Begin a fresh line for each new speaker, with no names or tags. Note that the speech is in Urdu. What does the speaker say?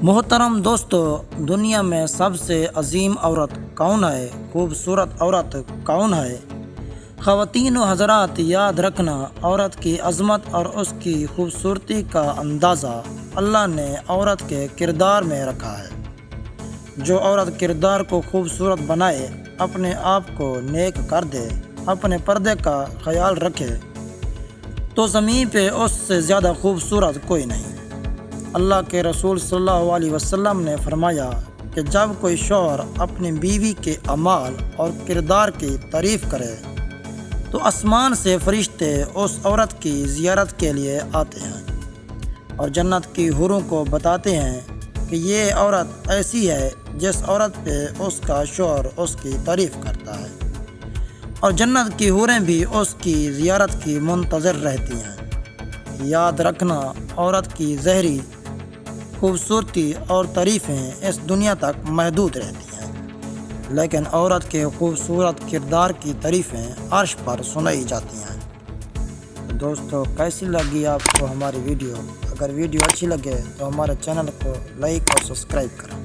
محترم دوستو، دنیا میں سب سے عظیم عورت کون ہے؟ خوبصورت عورت کون ہے؟ خواتین و حضرات، یاد رکھنا، عورت کی عظمت اور اس کی خوبصورتی کا اندازہ اللہ نے عورت کے کردار میں رکھا ہے۔ جو عورت کردار کو خوبصورت بنائے، اپنے آپ کو نیک کر دے، اپنے پردے کا خیال رکھے، تو زمین پہ اس سے زیادہ خوبصورت کوئی نہیں۔ اللہ کے رسول صلی اللہ علیہ وسلم نے فرمایا کہ جب کوئی شوہر اپنی بیوی کے اعمال اور کردار کی تعریف کرے تو آسمان سے فرشتے اس عورت کی زیارت کے لیے آتے ہیں اور جنت کی حوروں کو بتاتے ہیں کہ یہ عورت ایسی ہے جس عورت پہ اس کا شوہر اس کی تعریف کرتا ہے، اور جنت کی حوریں بھی اس کی زیارت کی منتظر رہتی ہیں۔ یاد رکھنا، عورت کی ظاہری خوبصورتی اور تعریفیں اس دنیا تک محدود رہتی ہیں، لیکن عورت کے خوبصورت کردار کی تعریفیں عرش پر سنائی جاتی ہیں۔ دوستو، کیسی لگی آپ کو ہماری ویڈیو؟ اگر ویڈیو اچھی لگے تو ہمارے چینل کو لائک اور سبسکرائب کریں۔